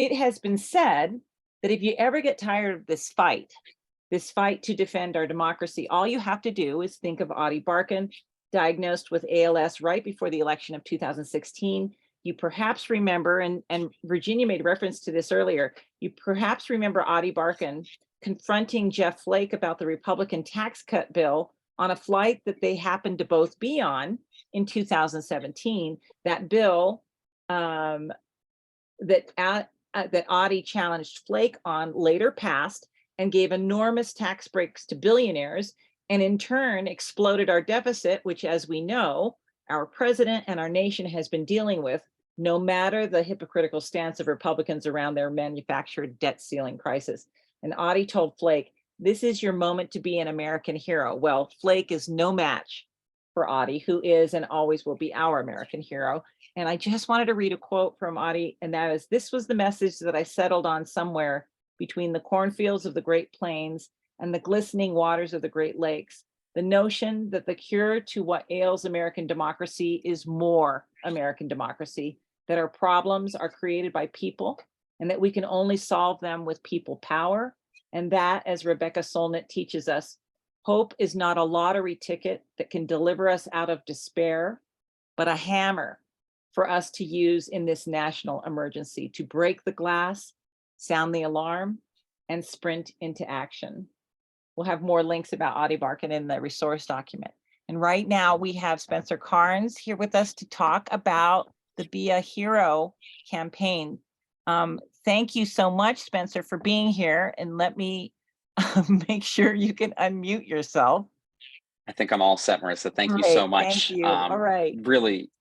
It has been said that if you ever get tired of this fight to defend our democracy, all you have to do is think of Ady Barkan, diagnosed with ALS right before the election of 2016. You perhaps remember, and Virginia made reference to this earlier, you perhaps remember Ady Barkan confronting Jeff Flake about the Republican tax cut bill on a flight that they happened to both be on in 2017. That bill that Ady challenged Flake on later passed and gave enormous tax breaks to billionaires, and in turn exploded our deficit, which, as we know, our president and our nation has been dealing with, no matter the hypocritical stance of Republicans around their manufactured debt ceiling crisis. And Ady told Flake, "This is your moment to be an American hero." Well, Flake is no match for Ady, who is and always will be our American hero. And I just wanted to read a quote from Ady, and that is, "This was the message that I settled on somewhere between the cornfields of the Great Plains and the glistening waters of the Great Lakes. The notion that the cure to what ails American democracy is more American democracy, that our problems are created by people, and that we can only solve them with people power. And that, as Rebecca Solnit teaches us, hope is not a lottery ticket that can deliver us out of despair, but a hammer for us to use in this national emergency to break the glass, sound the alarm, and sprint into action." We'll have more links about Ady Barkan in the resource document. And right now we have Spencer Carnes here with us to talk about the Be a Hero campaign. Thank you so much, Spencer, for being here. And let me make sure you can unmute yourself. I think I'm all set, Marissa. Thank you so much. Thank you. All right.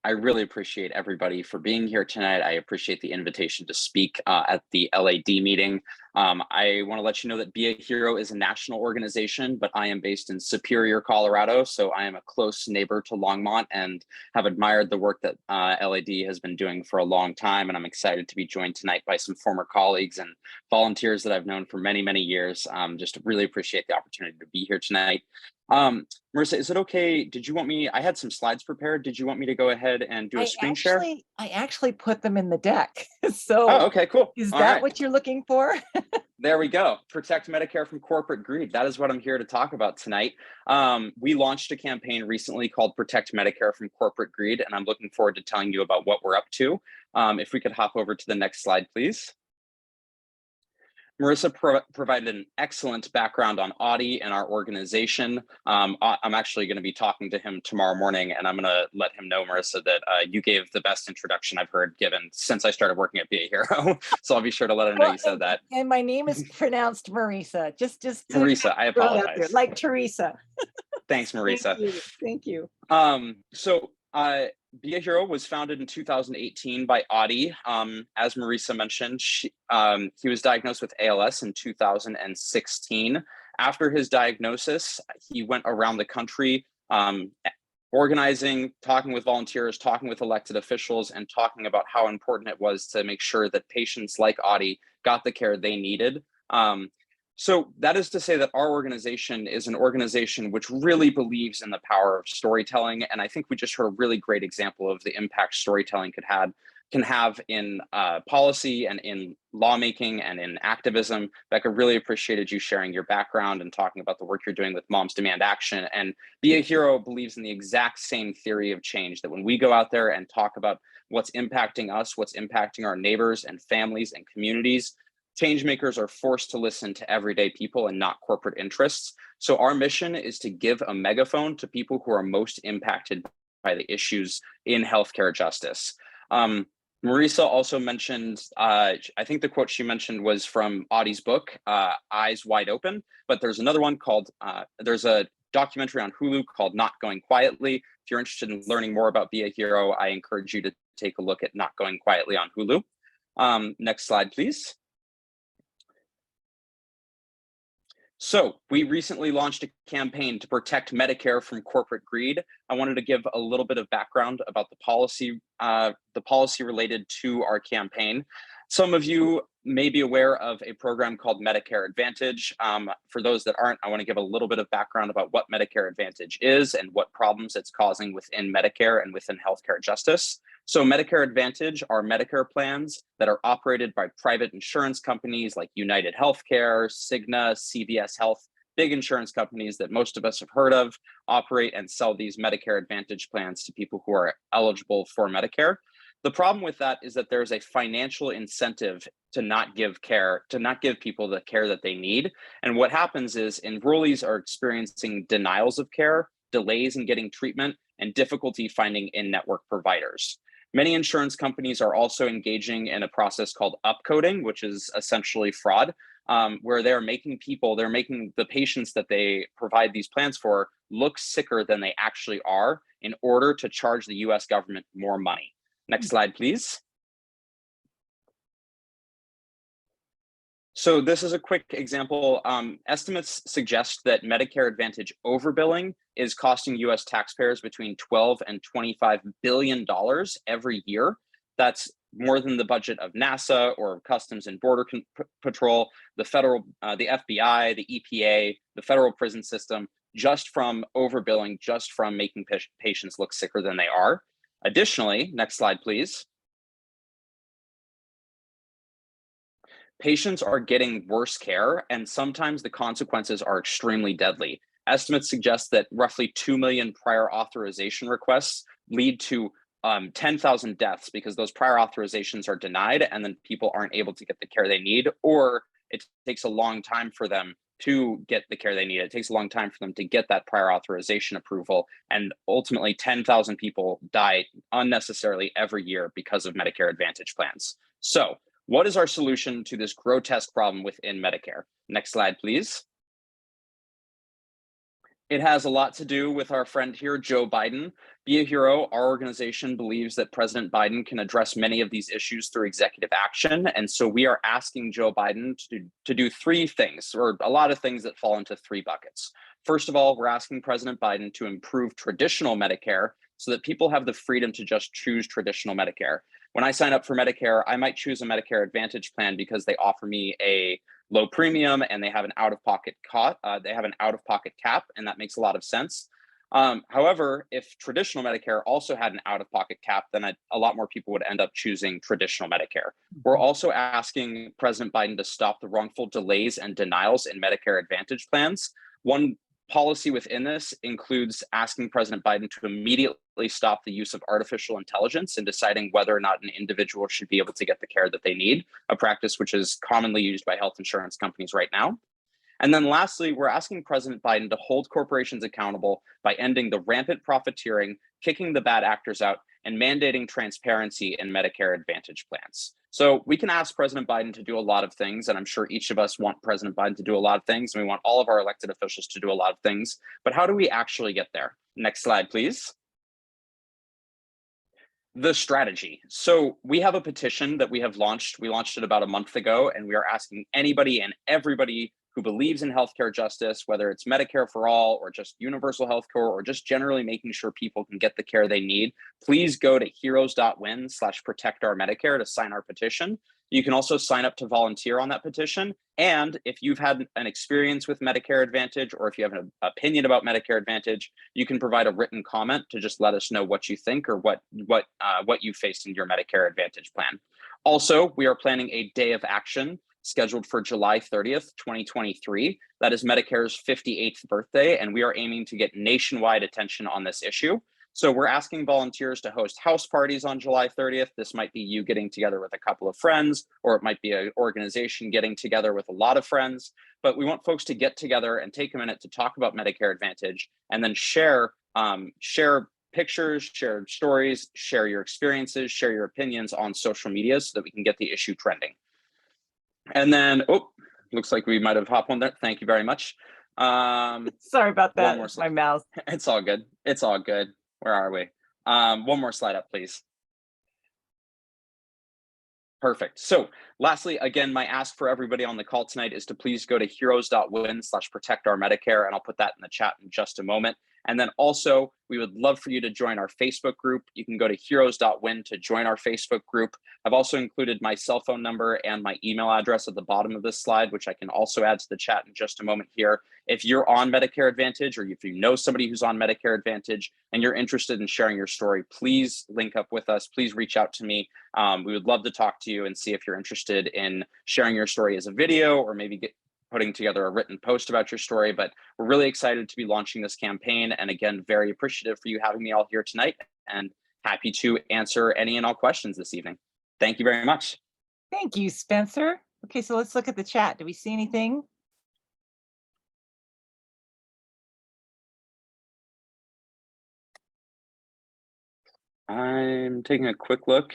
I really appreciate everybody for being here tonight. I appreciate the invitation to speak at the LAD meeting. I want to let you know that Be a Hero is a national organization, but I am based in Superior, Colorado. So I am a close neighbor to Longmont and have admired the work that LAD has been doing for a long time. And I'm excited to be joined tonight by some former colleagues and volunteers that I've known for many, many years. Just really appreciate the opportunity to be here tonight. Marissa, is it okay? Did you want me, I had some slides prepared. Did you want me to go ahead and do a screen share? I actually put them in the deck. So oh, okay, cool. Is that what you're looking for? There we go. Protect Medicare from corporate greed. That is what I'm here to talk about tonight. We launched a campaign recently called Protect Medicare from Corporate Greed, and I'm looking forward to telling you about what we're up to. If we could hop over to the next slide, please. Marissa provided an excellent background on Ady and our organization. I'm actually going to be talking to him tomorrow morning, and I'm going to let him know, Marissa, that you gave the best introduction I've heard given since I started working at Be a Hero. So I'll be sure to let him know you said that. And my name is pronounced Marissa. Just Marissa, I apologize. Like Teresa. Thanks, Marissa. Thank you. Be a Hero was founded in 2018 by Ady. As Marissa mentioned, he was diagnosed with ALS in 2016. After his diagnosis, he went around the country organizing, talking with volunteers, talking with elected officials, and talking about how important it was to make sure that patients like Ady got the care they needed. So that is to say that our organization is an organization which really believes in the power of storytelling. And I think we just heard a really great example of the impact storytelling can have in policy and in lawmaking and in activism. Becca, really appreciated you sharing your background and talking about the work you're doing with Moms Demand Action. And Be a Hero believes in the exact same theory of change, that when we go out there and talk about what's impacting us, what's impacting our neighbors and families and communities, change makers are forced to listen to everyday people and not corporate interests. So our mission is to give a megaphone to people who are most impacted by the issues in healthcare justice. Marissa also mentioned, I think the quote she mentioned was from Ady's book, Eyes Wide Open, but there's another one called, there's a documentary on Hulu called Not Going Quietly. If you're interested in learning more about Be a Hero, I encourage you to take a look at Not Going Quietly on Hulu. Next slide, please. So we recently launched a campaign to protect Medicare from corporate greed. I wanted to give a little bit of background about the policy related to our campaign. Some of you may be aware of a program called Medicare Advantage. For those that aren't, I want to give a little bit of background about what Medicare Advantage is and what problems it's causing within Medicare and within healthcare justice. So Medicare Advantage are Medicare plans that are operated by private insurance companies like United Healthcare, Cigna, CVS Health, big insurance companies that most of us have heard of, operate and sell these Medicare Advantage plans to people who are eligible for Medicare. The problem with that is that there's a financial incentive to not give people the care that they need. And what happens is enrollees are experiencing denials of care, delays in getting treatment, and difficulty finding in-network providers. Many insurance companies are also engaging in a process called upcoding, which is essentially fraud, where they're making the patients that they provide these plans for look sicker than they actually are in order to charge the US government more money. Next slide, please. So this is a quick example. Estimates suggest that Medicare Advantage overbilling is costing US taxpayers between $12 and $25 billion every year. That's more than the budget of NASA or Customs and Border Patrol, the FBI, the EPA, the federal prison system, just from overbilling, just from making patients look sicker than they are. Additionally, next slide, please. Patients are getting worse care, and sometimes the consequences are extremely deadly. Estimates suggest that roughly 2 million prior authorization requests lead to 10,000 deaths because those prior authorizations are denied and then people aren't able to get the care they need, or it takes a long time for them to get the care they need. It takes a long time for them to get that prior authorization approval. And ultimately 10,000 people die unnecessarily every year because of Medicare Advantage plans. So what is our solution to this grotesque problem within Medicare? Next slide, please. It has a lot to do with our friend here, Joe Biden. Be a Hero, our organization believes that President Biden can address many of these issues through executive action. And so we are asking Joe Biden to do three things, or a lot of things that fall into three buckets. First of all, we're asking President Biden to improve traditional Medicare so that people have the freedom to just choose traditional Medicare. When I sign up for Medicare, I might choose a Medicare Advantage plan because they offer me a low premium and they have an out-of-pocket cap, and that makes a lot of sense. However, if traditional Medicare also had an out-of-pocket cap, then a lot more people would end up choosing traditional Medicare. We're also asking President Biden to stop the wrongful delays and denials in Medicare Advantage plans. One policy within this includes asking President Biden to immediately stop the use of artificial intelligence in deciding whether or not an individual should be able to get the care that they need, a practice which is commonly used by health insurance companies right now. And then lastly, we're asking President Biden to hold corporations accountable by ending the rampant profiteering, kicking the bad actors out, and mandating transparency in Medicare Advantage plans. So we can ask President Biden to do a lot of things, and I'm sure each of us want President Biden to do a lot of things, and we want all of our elected officials to do a lot of things. But how do we actually get there? Next slide, please. The strategy. So we have a petition that we have launched. We launched it about a month ago, and we are asking anybody and everybody who believes in healthcare justice, whether it's Medicare for all or just universal healthcare or just generally making sure people can get the care they need, please go to heroes.win/protectourmedicare to sign our petition. You can also sign up to volunteer on that petition. And if you've had an experience with Medicare Advantage, or if you have an opinion about Medicare Advantage, you can provide a written comment to just let us know what you think or what you faced in your Medicare Advantage plan. Also, we are planning a day of action scheduled for July 30th, 2023. That is Medicare's 58th birthday, and we are aiming to get nationwide attention on this issue. So we're asking volunteers to host house parties on July 30th. This might be you getting together with a couple of friends, or it might be an organization getting together with a lot of friends. But we want folks to get together and take a minute to talk about Medicare Advantage, and then share pictures, share stories, share your experiences, share your opinions on social media so that we can get the issue trending. And then, looks like we might have hopped on there. Thank you very much. Sorry about that. My mouse. It's all good. It's all good. Where are we? One more slide up, please. Perfect. So lastly, again, my ask for everybody on the call tonight is to please go to heroes.win/protectourmedicare, and I'll put that in the chat in just a moment. And then also, we would love for you to join our Facebook group. You can go to heroes.win to join our Facebook group. I've also included my cell phone number and my email address at the bottom of this slide, which I can also add to the chat in just a moment here. If you're on Medicare Advantage, or if you know somebody who's on Medicare Advantage and you're interested in sharing your story, please link up with us. Please reach out to me. We would love to talk to you and see if you're interested in sharing your story as a video, or maybe putting together a written post about your story. But we're really excited to be launching this campaign. And again, very appreciative for you having me all here tonight, and happy to answer any and all questions this evening. Thank you very much. Thank you, Spencer. Okay, so let's look at the chat. Do we see anything? I'm taking a quick look.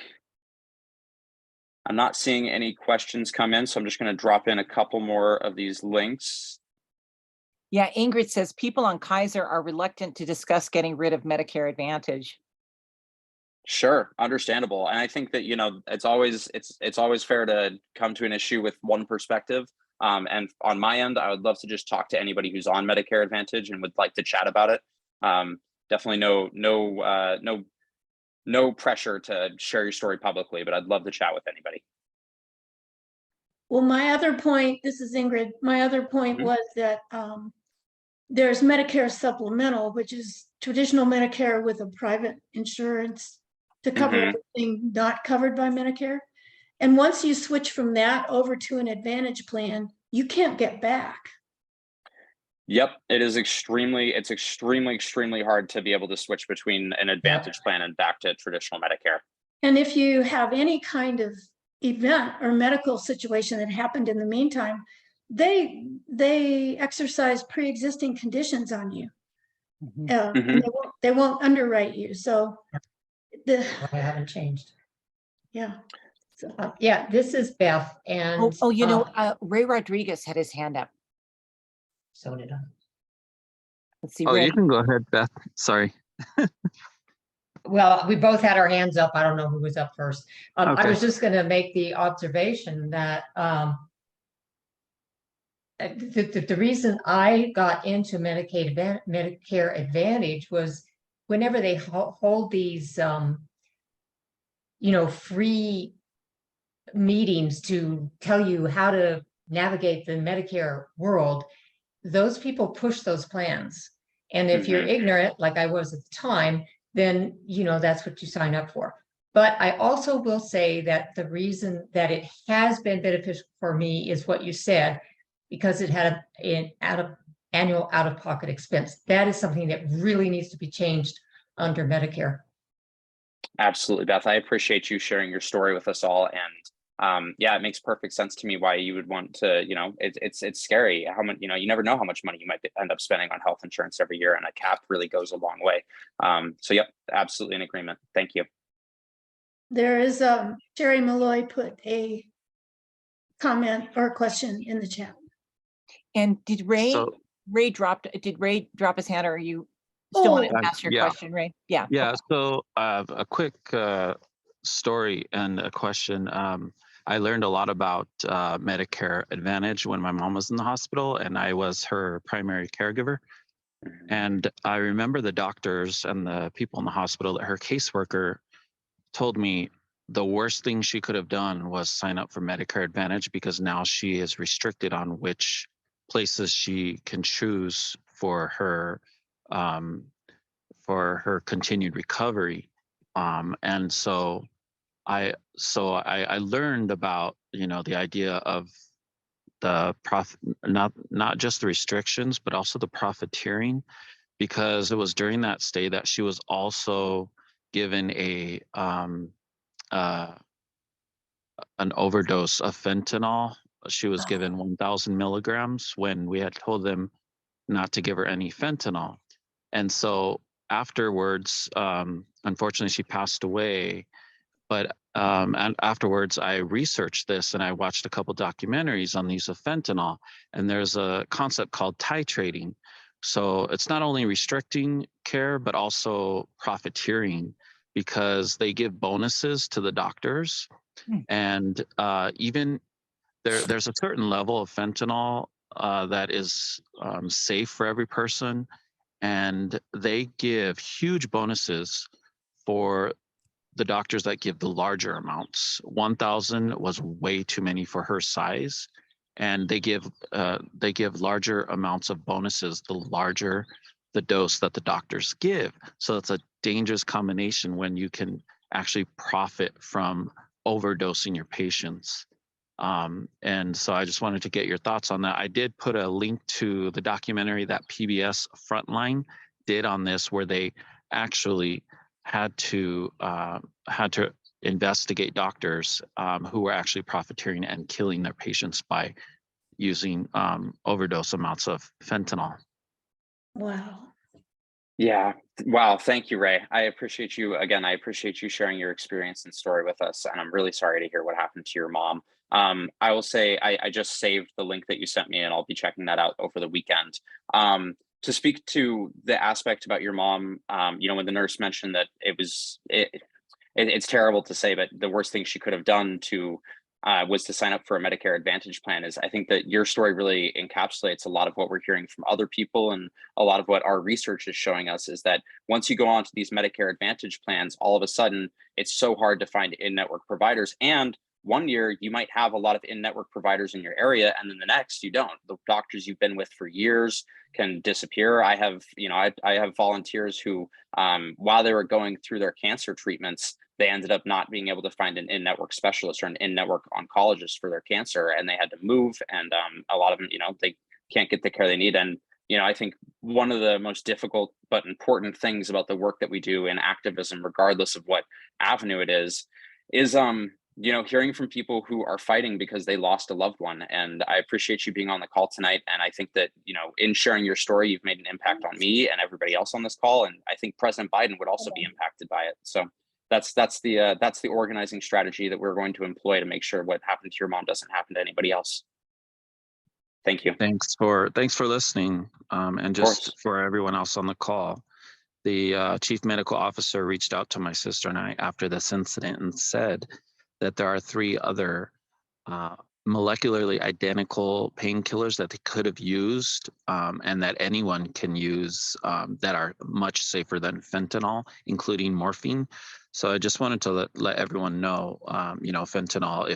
I'm not seeing any questions come in, so I'm just going to drop in a couple more of these links. Yeah, Ingrid says people on Kaiser are reluctant to discuss getting rid of Medicare Advantage. Sure, understandable. And I think that, it's always fair to come to an issue with one perspective. And on my end, I would love to just talk to anybody who's on Medicare Advantage and would like to chat about it. Definitely no pressure to share your story publicly, but I'd love to chat with anybody. Well, my other point, this is Ingrid, my other point Mhm. was that there's Medicare supplemental, which is traditional Medicare with a private insurance to cover Mhm. everything not covered by Medicare. And once you switch from that over to an Advantage plan, you can't get back. Yep, it's extremely hard to be able to switch between an Advantage plan and back to traditional Medicare. And if you have any kind of event or medical situation that happened in the meantime, they exercise pre-existing conditions on you. And they won't underwrite you. So I haven't changed. yeah. So Yeah, this is Beth, and Ray Rodriguez had his hand up. so did I. Let's see. Oh, Ray. you can go ahead, Beth. Sorry. Well, we both had our hands up. I don't know who was up first. I Okay. was just going to make the observation that the reason I got into Medicare Advantage was whenever they hold these, free meetings to tell you how to navigate the Medicare world, those people push those plans. And if you're ignorant, like I was at the time, then, that's what you sign up for. But I also will say that the reason that it has been beneficial for me is what you said, because it had an annual out-of-pocket expense. That is something that really needs to be changed under Medicare. Absolutely, Beth. I appreciate you sharing your story with us all. And it makes perfect sense to me why you would want to, it's scary how much, you never know how much money you might end up spending on health insurance every year, and a cap really goes a long way. So yep, absolutely in agreement. Thank you. there is Sherry Malloy put a comment or a question in the chat. And did Ray drop his hand, or are you still want to ask your question, Ray? Yeah. Yeah. Okay. So a quick story and a question. I learned a lot about Medicare Advantage when my mom was in the hospital, and I was her primary caregiver. And I remember the doctors and the people in the hospital, that her caseworker told me the worst thing she could have done was sign up for Medicare Advantage, because now she is restricted on which places she can choose for her continued recovery. And so I learned about, the idea of the profit, not just the restrictions, but also the profiteering, because it was during that stay that she was also given an overdose of fentanyl. She was given 1,000 milligrams when we had told them not to give her any fentanyl. And so afterwards, unfortunately, she passed away. But and afterwards, I researched this and I watched a couple documentaries on the use of fentanyl. And there's a concept called titrating. So it's not only restricting care, but also profiteering, because they give bonuses to the doctors. And even there's a certain level of fentanyl that is safe for every person. and they give huge bonuses for the doctors that give the larger amounts. 1,000 was way too many for her size, and they give larger amounts of bonuses the larger the dose that the doctors give. So it's a dangerous combination when you can actually profit from overdosing your patients. And so I just wanted to get your thoughts on that. I did put a link to the documentary that PBS Frontline did on this, where they actually had to investigate doctors who were actually profiteering and killing their patients by using overdose amounts of fentanyl. Wow. Yeah. Wow. Thank you, Ray. I appreciate you. Again, I appreciate you sharing your experience and story with us. And I'm really sorry to hear what happened to your mom. I will say I just saved the link that you sent me, and I'll be checking that out over the weekend. To speak to the aspect about your mom, when the nurse mentioned that it's terrible to say, but the worst thing she could have done was to sign up for a Medicare Advantage plan. I think that your story really encapsulates a lot of what we're hearing from other people, and a lot of what our research is showing us is that once you go on to these Medicare Advantage plans, all of a sudden it's so hard to find in-network providers. And one year you might have a lot of in-network providers in your area, and then the next you don't. The doctors you've been with for years can disappear. I have volunteers who, while they were going through their cancer treatments, they ended up not being able to find an in-network specialist or an in-network oncologist for their cancer, and they had to move. And a lot of them, they can't get the care they need. And I think one of the most difficult but important things about the work that we do in activism, regardless of what avenue it is hearing from people who are fighting because they lost a loved one. And I appreciate you being on the call tonight. And I think that, in sharing your story, you've made an impact on me and everybody else on this call. And I think President Biden would also be impacted by it. So that's the organizing strategy that we're going to employ to make sure what happened to your mom doesn't happen to anybody else. Thank you. Thanks for listening. And just for everyone else on the call, the chief medical officer reached out to my sister and I after this incident and said that there are 3 other molecularly identical painkillers that they could have used, and that anyone can use, that are much safer than fentanyl, including morphine. So I just wanted to let everyone know, fentanyl,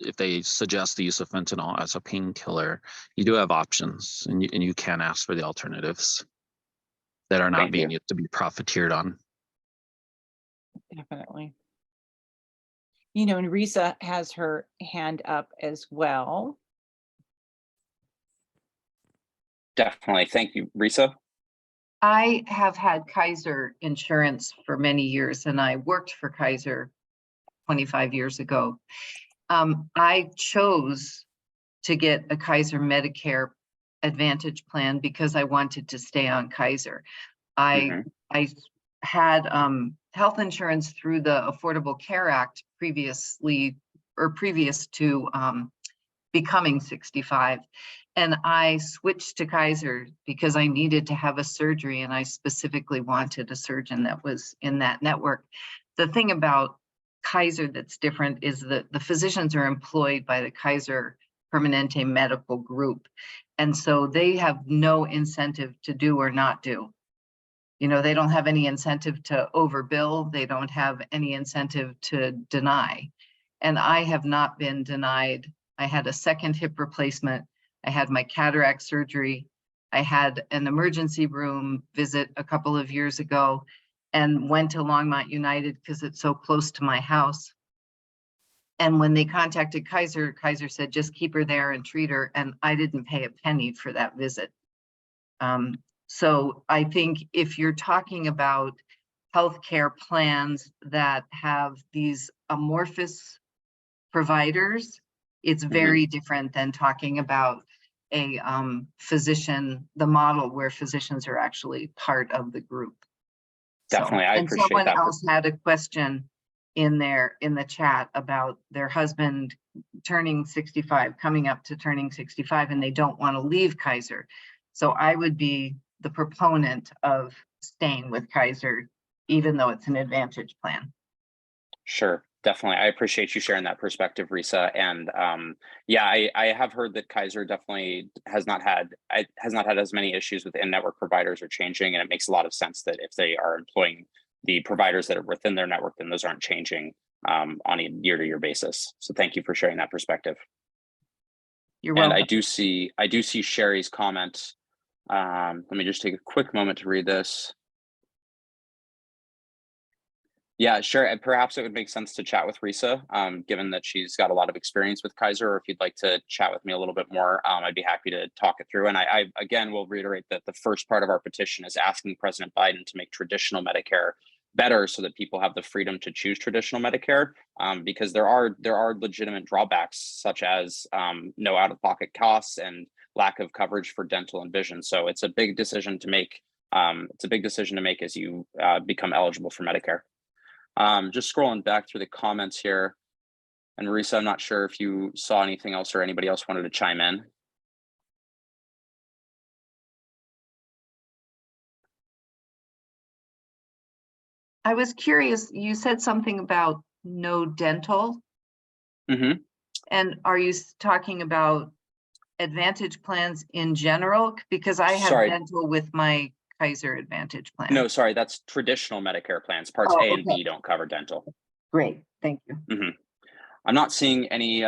if they suggest the use of fentanyl as a painkiller, you do have options, and you can ask for the alternatives that are not being used to be profiteered on. Definitely. And Risa has her hand up as well. Definitely. Thank you, Risa. I have had Kaiser insurance for many years, and I worked for Kaiser 25 years ago. I chose to get a Kaiser Medicare Advantage plan because I wanted to stay on Kaiser. I had health insurance through the Affordable Care Act previous to becoming 65. And I switched to Kaiser because I needed to have a surgery, and I specifically wanted a surgeon that was in that network. The thing about Kaiser that's different is that the physicians are employed by the Kaiser Permanente Medical Group. And so they have no incentive to do or not do. They don't have any incentive to overbill. They don't have any incentive to deny. And I have not been denied. I had a second hip replacement. I had my cataract surgery. I had an emergency room visit a couple of years ago and went to Longmont United because it's so close to my house. And when they contacted Kaiser, Kaiser said, just keep her there and treat her. And I didn't pay a penny for that visit. So I think if you're talking about healthcare plans that have these amorphous providers, it's very different than talking about a physician, the model where physicians are actually part of the group. Definitely, I appreciate that. And someone else had a question in the chat about their husband turning 65, coming up to turning 65, and they don't want to leave Kaiser. So I would be the proponent of staying with Kaiser, even though it's an Advantage plan. Sure. Definitely. I appreciate you sharing that perspective, Risa. And yeah, I have heard that Kaiser definitely has not had as many issues with in-network providers are changing. And it makes a lot of sense that if they are employing the providers that are within their network, then those aren't changing on a year-to-year basis. So thank you for sharing that perspective. You're And welcome. I do see Sherry's comment. Let me just take a quick moment to read this. Yeah, sure. Perhaps it would make sense to chat with Risa, given that she's got a lot of experience with Kaiser. Or if you'd like to chat with me a little bit more, I'd be happy to talk it through. And I again will reiterate that the first part of our petition is asking President Biden to make traditional Medicare better, so that people have the freedom to choose traditional Medicare, because there are legitimate drawbacks, such as no out-of-pocket costs and lack of coverage for dental and vision. So it's a big decision to make. It's a big decision to make as you become eligible for Medicare. Just scrolling back through the comments here, and Risa, I'm not sure if you saw anything else or anybody else wanted to chime in. I was curious, you said something about no dental. Mm-hmm. And are you talking about Advantage plans in general? Because I have Sorry. dental with my Kaiser Advantage plan. No, sorry, that's traditional Medicare plans. Parts A and B don't cover dental. Great, thank you. Mm-hmm. I'm not seeing any.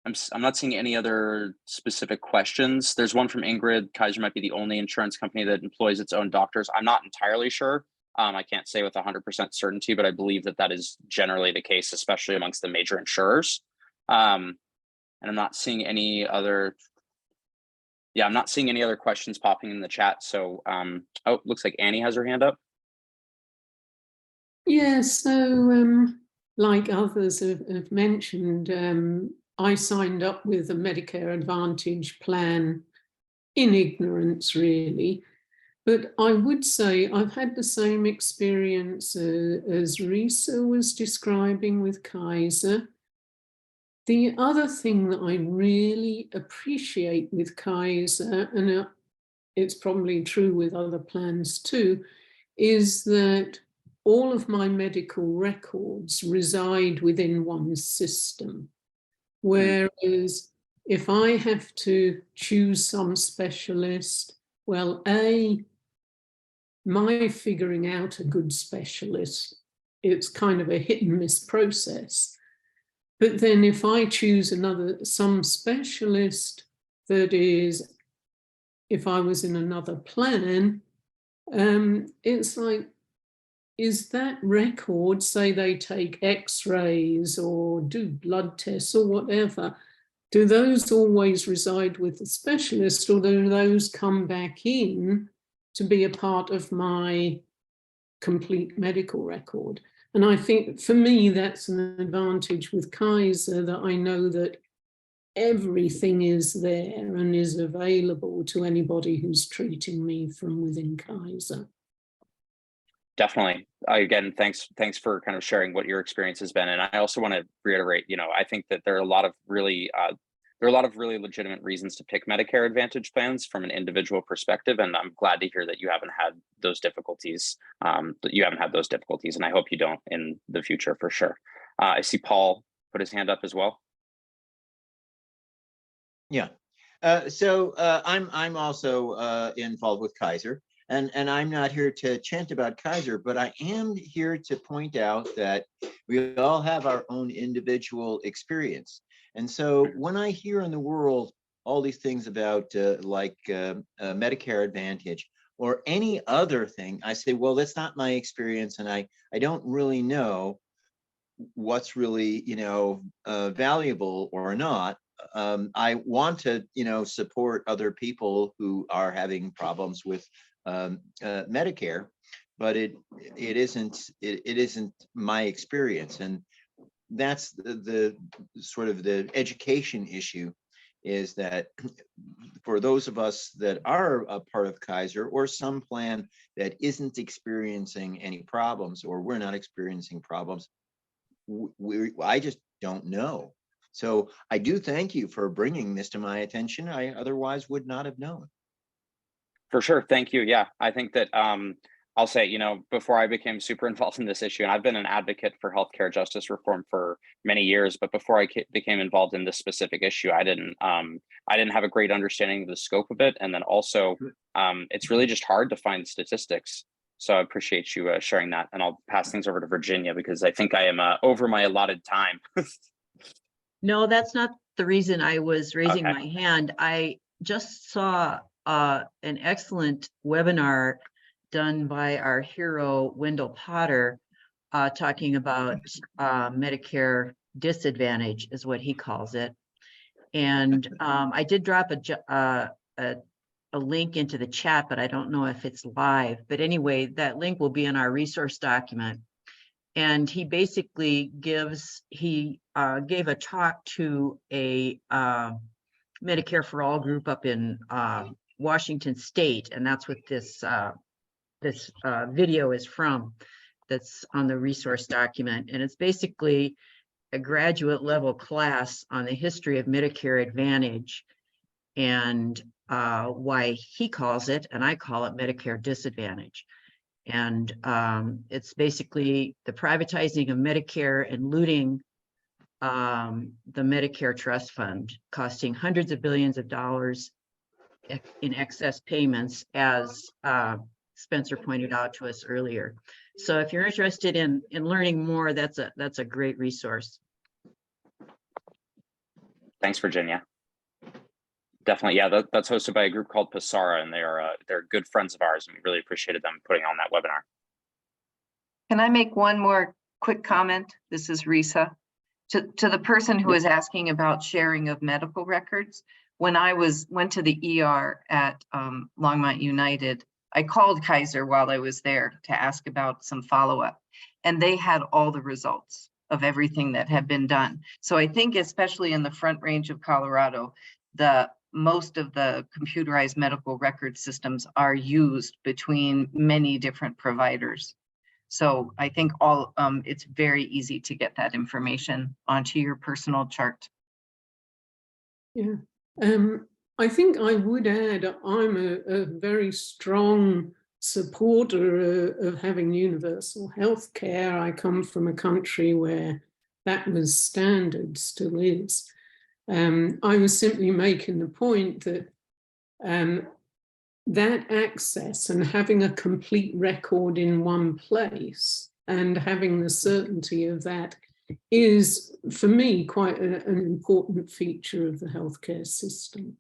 I'm not seeing any other specific questions. There's one from Ingrid. Kaiser might be the only insurance company that employs its own doctors. I'm not entirely sure. I can't say with 100% certainty, but I believe that is generally the case, especially amongst the major insurers. And I'm not seeing any other. Yeah, I'm not seeing any other questions popping in the chat. So, oh, looks like Annie has her hand up. Yeah, so like others have mentioned, I signed up with a Medicare Advantage plan in ignorance, really. But I would say I've had the same experience as Risa was describing with Kaiser. The other thing that I really appreciate with Kaiser, and it's probably true with other plans too, is that all of my medical records reside within one system. Whereas if I have to choose some specialist, well, my figuring out a good specialist, it's kind of a hit and miss process. But then if I choose some specialist that is, if I was in another plan, it's like, is that record, say they take x-rays or do blood tests or whatever, do those always reside with the specialist, or do those come back in to be a part of my complete medical record? And I think for me, that's an advantage with Kaiser, that I know that everything is there and is available to anybody who's treating me from within Kaiser. Definitely. Again, thanks for kind of sharing what your experience has been. And I also want to reiterate, I think that there are a lot of really legitimate reasons to pick Medicare Advantage plans from an individual perspective. And I'm glad to hear that you haven't had those difficulties, and I hope you don't in the future for sure. I see Paul put his hand up as well. Yeah. So I'm also involved with Kaiser. And I'm not here to chant about Kaiser, but I am here to point out that we all have our own individual experience. And so when I hear in the world all these things about Medicare Advantage or any other thing, I say, well, that's not my experience. And I don't really know what's really, valuable or not. I want to, support other people who are having problems with Medicare, but it isn't my experience, and that's the sort of the education issue, is that for those of us that are a part of Kaiser or some plan that isn't experiencing any problems, or we're not experiencing problems, I just don't know. So I do thank you for bringing this to my attention. I otherwise would not have known. For sure. Thank you. Yeah, I think that I'll say, before I became super involved in this issue, and I've been an advocate for healthcare justice reform for many years, but before I became involved in this specific issue, I didn't have a great understanding of the scope of it. And then also, it's really just hard to find statistics. So I appreciate you sharing that. And I'll pass things over to Virginia because I think I am over my allotted time. No, that's not the reason I was raising Okay. my hand. I just saw an excellent webinar done by our hero, Wendell Potter, talking about Medicare disadvantage is what he calls it. And I did drop a link into the chat, but I don't know if it's live. But anyway, that link will be in our resource document. And he basically gave a talk to a Medicare for All group up in Washington State, and that's what this video is from. That's on the resource document, and it's basically a graduate level class on the history of Medicare Advantage and why he calls it, and I call it Medicare disadvantage. And it's basically the privatizing of Medicare and looting the Medicare trust fund, costing hundreds of billions of dollars in excess payments, as Spencer pointed out to us earlier. So if you're interested in learning more, that's a great resource. Thanks, Virginia. Definitely, yeah, that's hosted by a group called Passara, and they're good friends of ours, and we really appreciated them putting on that webinar. Can I make one more quick comment? This is Risa. To the person who was asking about sharing of medical records, when I went to the ER at Longmont United, I called Kaiser while I was there to ask about some follow-up, and they had all the results of everything that had been done. So I think especially in the Front Range of Colorado, most of the computerized medical record systems are used between many different providers. So I think it's very easy to get that information onto your personal chart. Yeah, I think I would add, I'm a very strong supporter of having universal health care. I come from a country where that was standard, still is. I was simply making the point that that access and having a complete record in one place and having the certainty of that is, for me, quite an important feature of the healthcare system.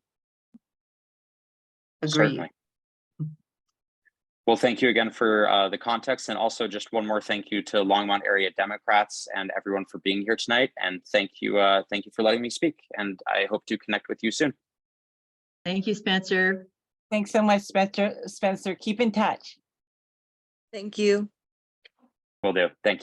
Agreed. Certainly. Well, thank you again for the context, and also just one more thank you to Longmont area Democrats and everyone for being here tonight. And thank you for letting me speak. And I hope to connect with you soon. Thank you, Spencer. Thanks so much, Spencer. Keep in touch. Thank you. Will do. Thank you.